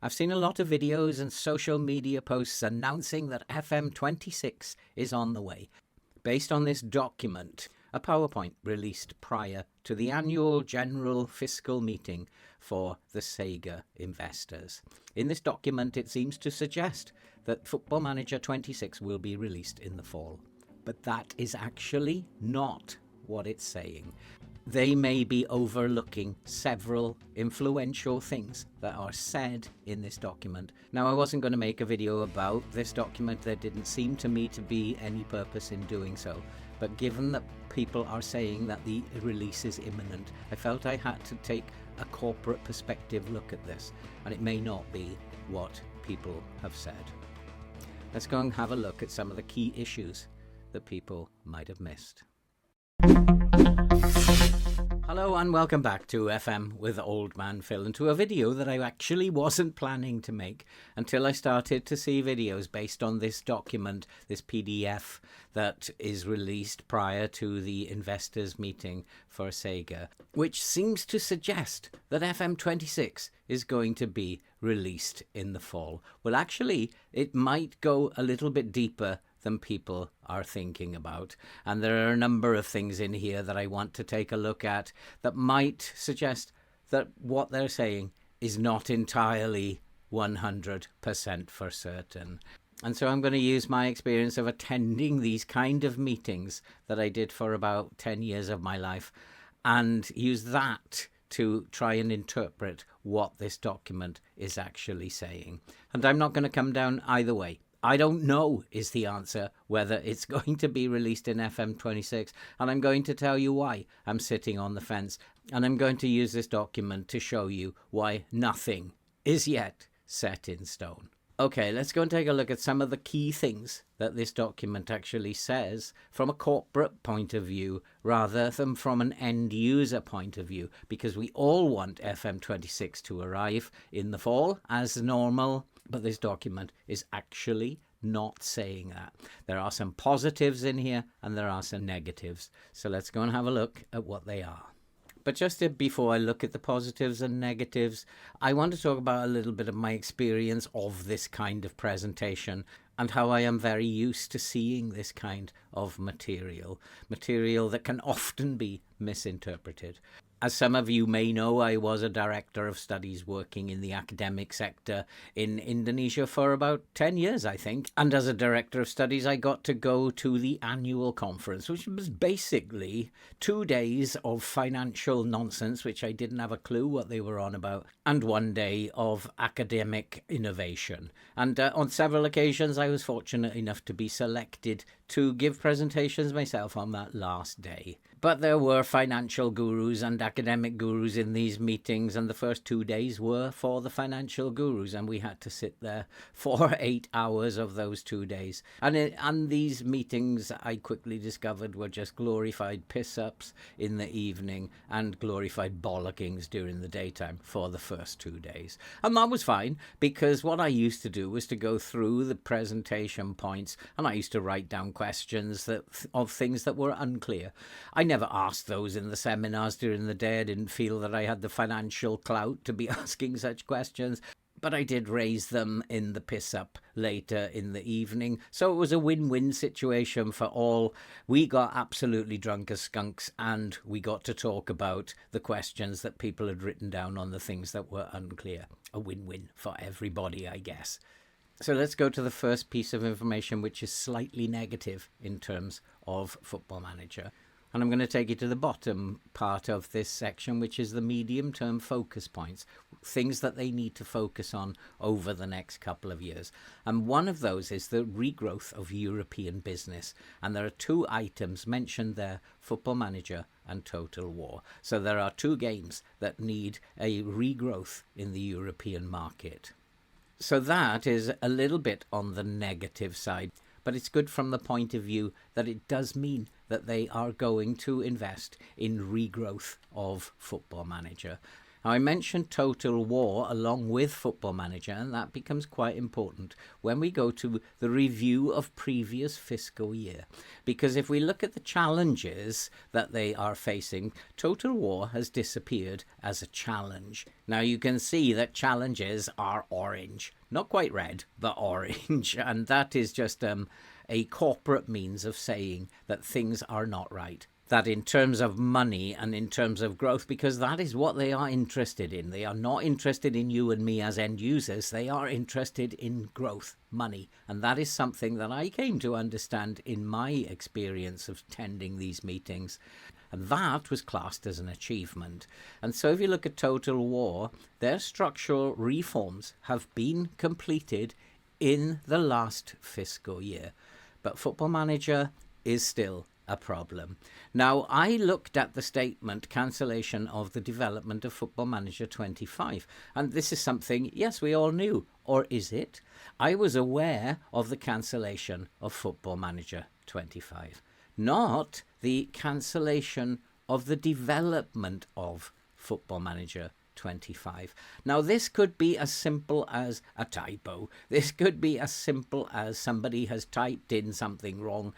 I've seen a lot of videos and social media posts announcing that FM26 is on the way, based on this document, a PowerPoint released prior to the annual general fiscal meeting for the Sega investors. In this document, it seems to suggest that Football Manager 26 will be released in the fall. But that is actually not what it's saying. They may be overlooking several influential things that are said in this document. Now, I wasn't going to make a video about this document. There didn't seem to me to be any purpose in doing so. But given that people are saying that the release is imminent, I felt I had to take a corporate perspective look at this. And it may not be what people have said. Let's go and have a look at some of the key issues that people might have missed. Hello and welcome back to FM with Old Man Phil, and to a video that I actually wasn't planning to make until I started to see videos based on this document, this PDF that is released prior to the investors meeting for Sega, which seems to suggest that FM26 is going to be released in the fall. Well, actually, it might go a little bit deeper than people are thinking about. And there are a number of things in here that I want to take a look at that might suggest that what they're saying is not entirely 100% for certain. And so I'm going to use my experience of attending these kind of meetings that I did for about 10 years of my life and use that to try and interpret what this document is actually saying. And I'm not going to come down either way. I don't know is the answer whether it's going to be released in FM26, and I'm going to tell you why I'm sitting on the fence, and I'm going to use this document to show you why nothing is yet set in stone. Okay, let's go and take a look at some of the key things that this document actually says from a corporate point of view rather than from an end user point of view, because we all want FM26 to arrive in the fall as normal. But this document is actually not saying that. There are some positives in here and there are some negatives. So let's go and have a look at what they are. But just before I look at the positives and negatives, I want to talk about a little bit of my experience of this kind of presentation and how I am very used to seeing this kind of material that can often be misinterpreted. As some of you may know, I was a director of studies working in the academic sector in Indonesia for about 10 years, I think. And as a director of studies, I got to go to the annual conference, which was basically 2 days of financial nonsense, which I didn't have a clue what they were on about, and 1 day of academic innovation. And on several occasions, I was fortunate enough to be selected to give presentations myself on that last day. But there were financial gurus and academic gurus in these meetings, and the first 2 days were for the financial gurus, and we had to sit there for 8 hours of those 2 days. And these meetings, I quickly discovered, were just glorified piss-ups in the evening and glorified bollockings during the daytime for the first 2 days. And that was fine, because what I used to do was to go through the presentation points, and I used to write down questions of things that were unclear. I never asked those in the seminars during the day. I didn't feel that I had the financial clout to be asking such questions, but I did raise them in the piss-up later in the evening. So it was a win-win situation for all. We got absolutely drunk as skunks, and we got to talk about the questions that people had written down on the things that were unclear. A win-win for everybody, I guess. So let's go to the first piece of information, which is slightly negative in terms of Football Manager. And I'm going to take you to the bottom part of this section, which is the medium-term focus points, things that they need to focus on over the next couple of years. And one of those is the regrowth of European business. And there are 2 items mentioned there, Football Manager and Total War. So there are 2 games that need a regrowth in the European market. So that is a little bit on the negative side. But it's good from the point of view that it does mean that they are going to invest in regrowth of Football Manager. Now, I mentioned Total War along with Football Manager, and that becomes quite important when we go to the review of previous fiscal year. Because if we look at the challenges that they are facing, Total War has disappeared as a challenge. Now, you can see that challenges are orange. Not quite red, but orange. And that is just a corporate means of saying that things are not right. That in terms of money and in terms of growth, because that is what they are interested in. They are not interested in you and me as end users. They are interested in growth, money. And that is something that I came to understand in my experience of attending these meetings. And that was classed as an achievement. And so if you look at Total War, their structural reforms have been completed in the last fiscal year. But Football Manager is still a problem. Now, I looked at the statement cancellation of the development of Football Manager 25, and this is something, yes, we all knew. Or is it? I was aware of the cancellation of Football Manager 25, not the cancellation of the development of Football Manager 25. Now, this could be as simple as a typo. This could be as simple as somebody has typed in something wrong,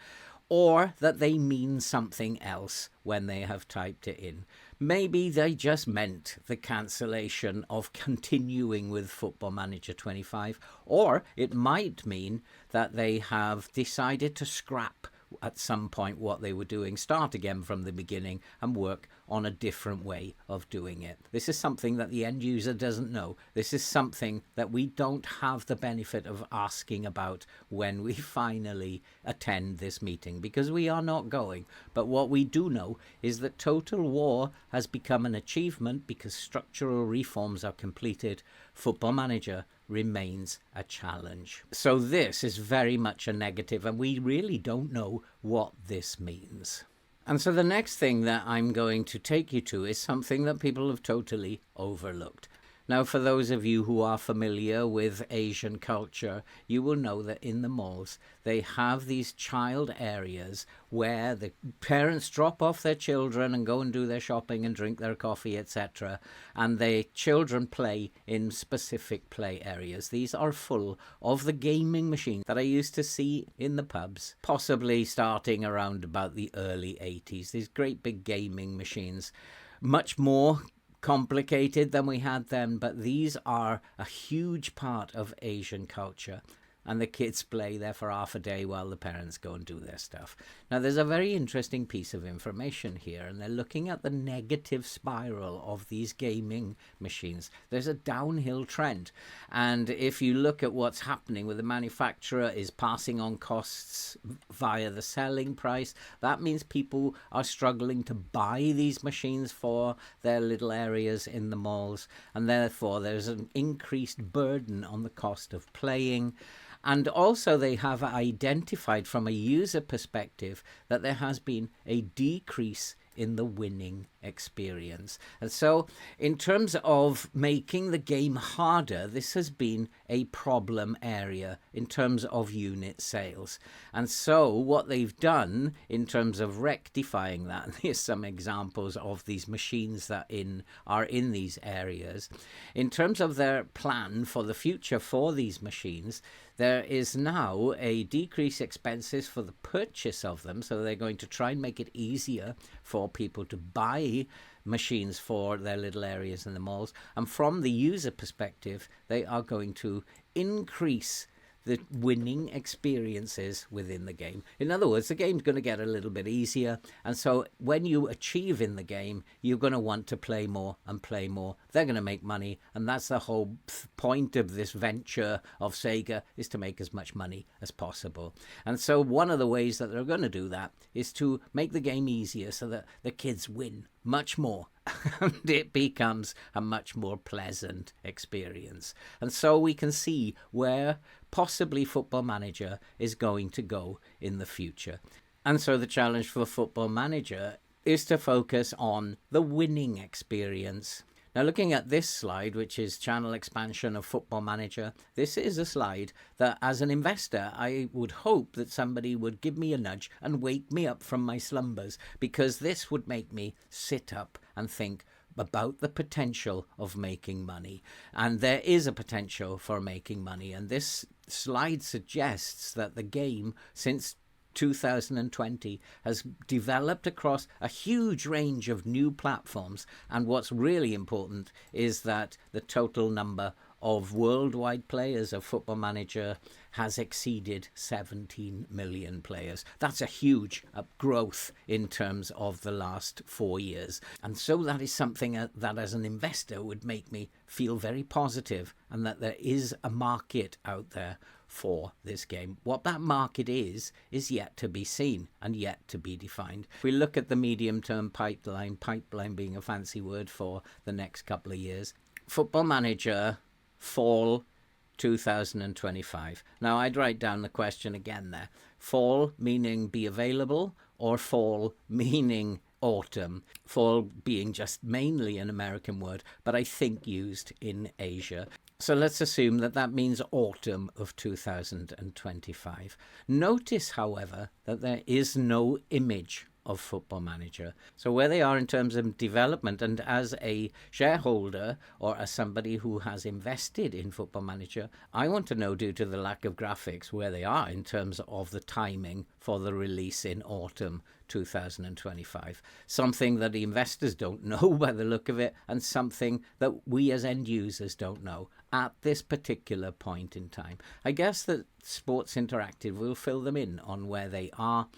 or that they mean something else when they have typed it in. Maybe they just meant the cancellation of continuing with Football Manager 25, or it might mean that they have decided to scrap at some point what they were doing, start again from the beginning and work on a different way of doing it. This is something that the end user doesn't know. This is something that we don't have the benefit of asking about when we finally attend this meeting, because we are not going. But what we do know is that Total War has become an achievement because structural reforms are completed. Football Manager remains a challenge. So this is very much a negative, and we really don't know what this means. And so the next thing that I'm going to take you to is something that people have totally overlooked. Now, for those of you who are familiar with Asian culture, you will know that in the malls, they have these child areas where the parents drop off their children and go and do their shopping and drink their coffee, etc. And the children play in specific play areas. These are full of the gaming machines that I used to see in the pubs, possibly starting around about the early 80s. These great big gaming machines, much more complicated than we had then, but these are a huge part of Asian culture, and the kids play there for half a day while the parents go and do their stuff. Now, there's a very interesting piece of information here, and they're looking at the negative spiral of these gaming machines. There's a downhill trend, and if you look at what's happening with the manufacturer is passing on costs via the selling price, that means people are struggling to buy these machines for their little areas in the malls, and therefore there's an increased burden on the cost of playing. And also they have identified from a user perspective that there has been a decrease in the winning experience. And so in terms of making the game harder, this has been a problem area in terms of unit sales. And so what they've done in terms of rectifying that, here's some examples of these machines that are in these areas. In terms of their plan for the future for these machines, there is now a decreased expenses for the purchase of them, so they're going to try and make it easier for people to buy machines for their little areas in the malls. And from the user perspective, they are going to increase the winning experiences within the game. In other words, the game's going to get a little bit easier, and so when you achieve in the game, you're going to want to play more and play more. They're going to make money, and that's the whole point of this venture of Sega, is to make as much money as possible. And so one of the ways that they're going to do that is to make the game easier so that the kids win much more and it becomes a much more pleasant experience. And so we can see where possibly Football Manager is going to go in the future. And so the challenge for Football Manager is to focus on the winning experience. Now, looking at this slide, which is channel expansion of Football Manager, this is a slide that as an investor, I would hope that somebody would give me a nudge and wake me up from my slumbers, because this would make me sit up and think, about the potential of making money. And there is a potential for making money. And this slide suggests that the game, since 2020, has developed across a huge range of new platforms. And what's really important is that the total number of worldwide players of Football Manager has exceeded 17 million players. That's a huge growth in terms of the last 4 years. And so that is something that as an investor would make me feel very positive, and that there is a market out there for this game. What that market is yet to be seen and yet to be defined. If we look at the medium-term pipeline being a fancy word for the next couple of years, Football Manager fall 2025. Now, I'd write down the question again there. Fall meaning be available, or fall meaning autumn. Fall being just mainly an American word, but I think used in Asia. So let's assume that means autumn of 2025. Notice, however, that there is no image of Football Manager. So where they are in terms of development, and as a shareholder or as somebody who has invested in Football Manager, I want to know, due to the lack of graphics, where they are in terms of the timing for the release in autumn 2025. Something that the investors don't know by the look of it, and something that we as end users don't know at this particular point in time. I guess that Sports Interactive will fill them in on where they are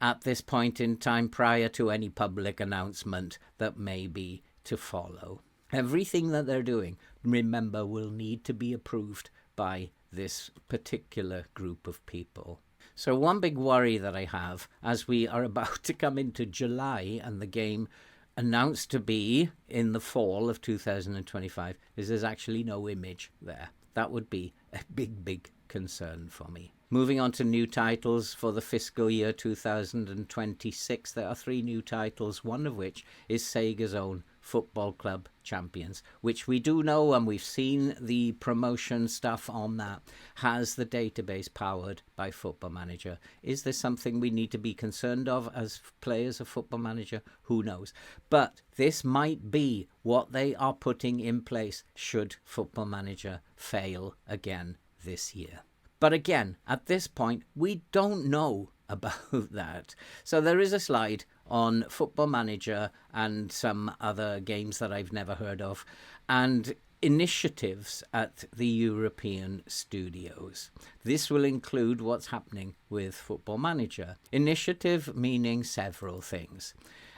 at this point in time, prior to any public announcement that may be to follow. Everything that they're doing, remember, will need to be approved by this particular group of people. So one big worry that I have as we are about to come into July and the game announced to be in the fall of 2025 is there's actually no image there. That would be a big concern for me. Moving on to new titles for the fiscal year 2026, there are 3 new titles, one of which is Sega's own Football Club Champions, which we do know, and we've seen the promotion stuff on that, has the database powered by Football Manager. Is this something we need to be concerned of as players of Football Manager? Who knows? But this might be what they are putting in place should Football Manager fail again this year. But again, at this point, we don't know about that. So there is a slide on Football Manager and some other games that I've never heard of, and initiatives at the European studios. This will include what's happening with Football Manager. Initiative meaning several things.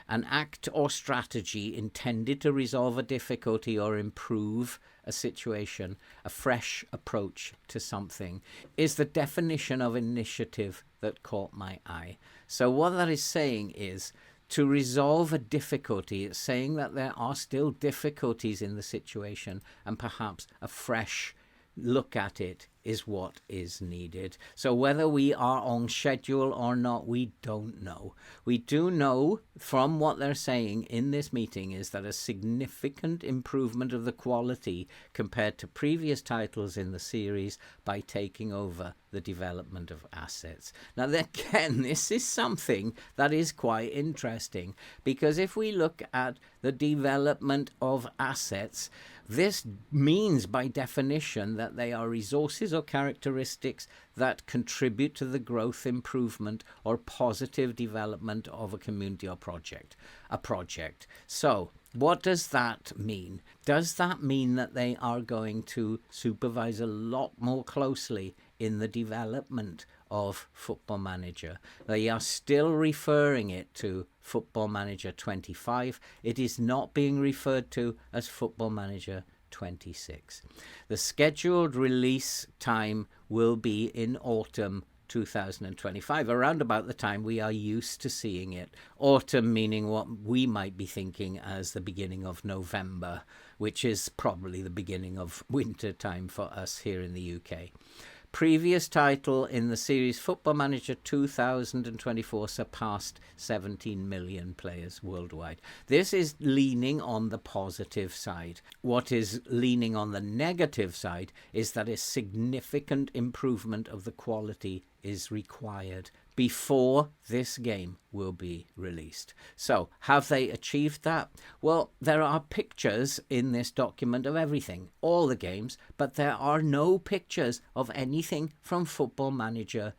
An act or strategy intended to resolve a difficulty or improve a situation, a fresh approach to something, is the definition of initiative that caught my eye. So what that is saying is, to resolve a difficulty, it's saying that there are still difficulties in the situation, and perhaps a fresh look at it is what is needed. So whether we are on schedule or not, we don't know. We do know from what they're saying in this meeting is that a significant improvement of the quality compared to previous titles in the series by taking over the development of assets. Now again, this is something that is quite interesting, because if we look at the development of assets, this means by definition that they are resources or characteristics that contribute to the growth, improvement, or positive development of a community or project. So what does that mean? Does that mean that they are going to supervise a lot more closely in the development of Football Manager? They are still referring it to Football Manager 25. It is not being referred to as Football Manager 26. The scheduled release time will be in autumn 2025, around about the time we are used to seeing it. Autumn meaning what we might be thinking as the beginning of November, which is probably the beginning of winter time for us here in the UK. Previous title in the series, Football Manager 2024, surpassed 17 million players worldwide. This is leaning on the positive side. What is leaning on the negative side is that a significant improvement of the quality is required before this game will be released. So, have they achieved that? Well, there are pictures in this document of everything, all the games, but there are no pictures of anything from Football Manager,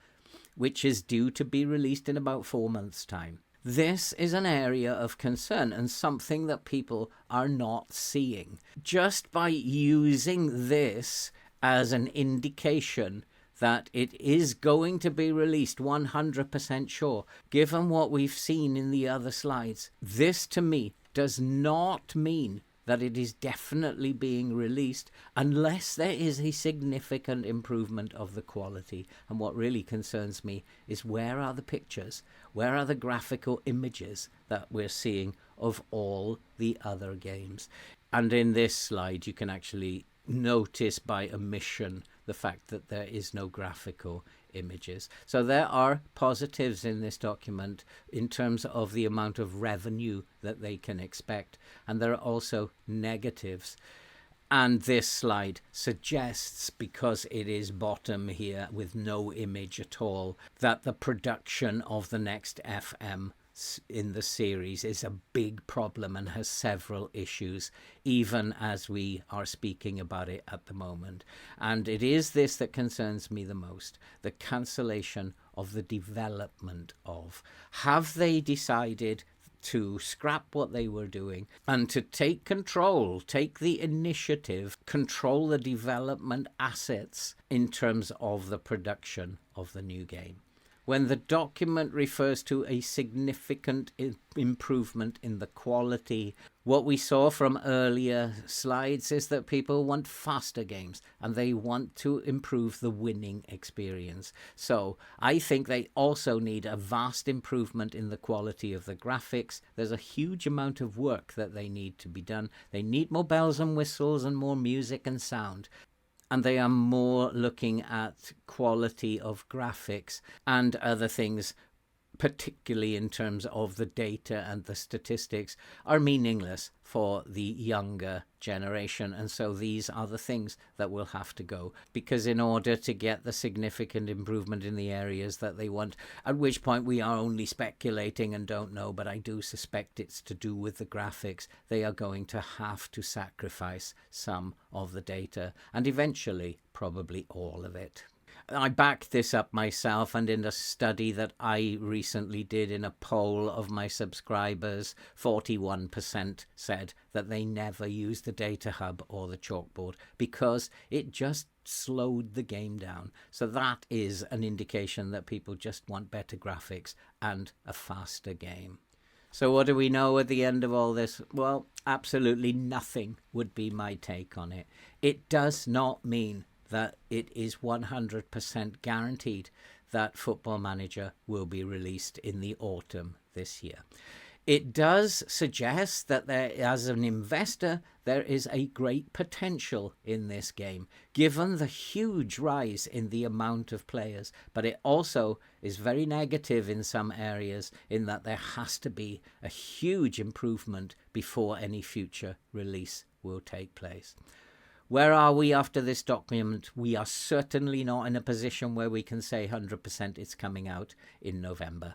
which is due to be released in about 4 months' time. This is an area of concern and something that people are not seeing. Just by using this as an indication that it is going to be released 100% sure, given what we've seen in the other slides, this to me does not mean that it is definitely being released unless there is a significant improvement of the quality. And what really concerns me is, where are the pictures? Where are the graphical images that we're seeing of all the other games? And in this slide, you can actually notice by omission the fact that there is no graphical images. So there are positives in this document in terms of the amount of revenue that they can expect, and there are also negatives. And this slide suggests, because it is bottom here with no image at all, that the production of the next FM in the series is a big problem and has several issues, even as we are speaking about it at the moment. And it is this that concerns me the most, the cancellation of the development of. Have they decided to scrap what they were doing and to take control, take the initiative, control the development assets in terms of the production of the new game? When the document refers to a significant improvement in the quality, what we saw from earlier slides is that people want faster games and they want to improve the winning experience. So I think they also need a vast improvement in the quality of the graphics. There's a huge amount of work that they need to be done. They need more bells and whistles and more music and sound. And they are more looking at quality of graphics and other things, particularly in terms of the data and the statistics, are meaningless for the younger generation. And so these are the things that will have to go, because in order to get the significant improvement in the areas that they want, at which point we are only speculating and don't know, but I do suspect it's to do with the graphics, they are going to have to sacrifice some of the data, and eventually probably all of it. I backed this up myself, and in a study that I recently did in a poll of my subscribers, 41% said that they never used the data hub or the chalkboard because it just slowed the game down. So that is an indication that people just want better graphics and a faster game. So what do we know at the end of all this? Well, absolutely nothing would be my take on it. It does not mean that it is 100% guaranteed that Football Manager will be released in the autumn this year. It does suggest that there, as an investor, there is a great potential in this game, given the huge rise in the amount of players. But it also is very negative in some areas, in that there has to be a huge improvement before any future release will take place. Where are we after this document? We are certainly not in a position where we can say 100% it's coming out in November.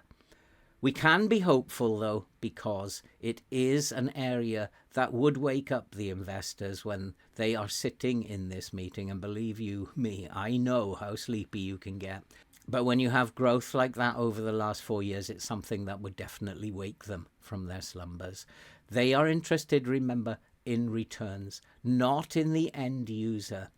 We can be hopeful, though, because it is an area that would wake up the investors when they are sitting in this meeting. And believe you me, I know how sleepy you can get. But when you have growth like that over the last 4 years, it's something that would definitely wake them from their slumbers. They are interested, remember, in returns, not in the end user.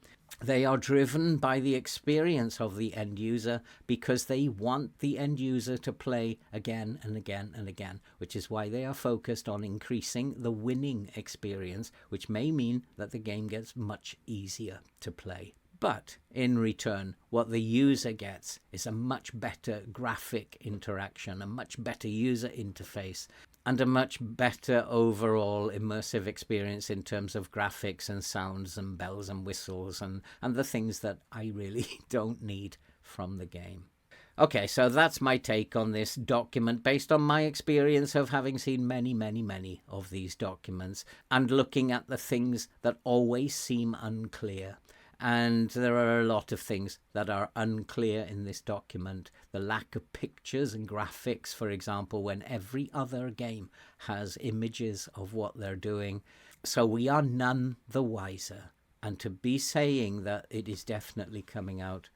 They are driven by the experience of the end user because they want the end user to play again and again and again, which is why they are focused on increasing the winning experience, which may mean that the game gets much easier to play. But in return, what the user gets is a much better graphic interaction, a much better user interface, and a much better overall immersive experience in terms of graphics and sounds and bells and whistles and the things that I really don't need from the game. Okay, so that's my take on this document based on my experience of having seen many of these documents and looking at the things that always seem unclear. And there are a lot of things that are unclear in this document. The lack of pictures and graphics, for example, when every other game has images of what they're doing. So we are none the wiser. And to be saying that it is definitely coming out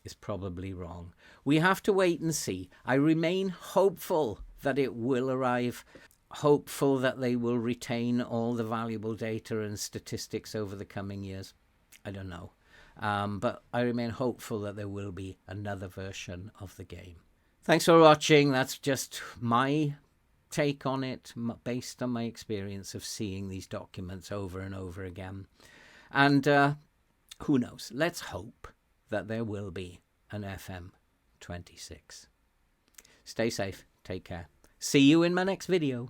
is probably wrong. We have to wait and see. I remain hopeful that it will arrive, hopeful that they will retain all the valuable data and statistics over the coming years. I don't know. But I remain hopeful that there will be another version of the game. Thanks for watching. That's just my take on it, based on my experience of seeing these documents over and over again. And who knows? Let's hope that there will be an FM26. Stay safe. Take care. See you in my next video.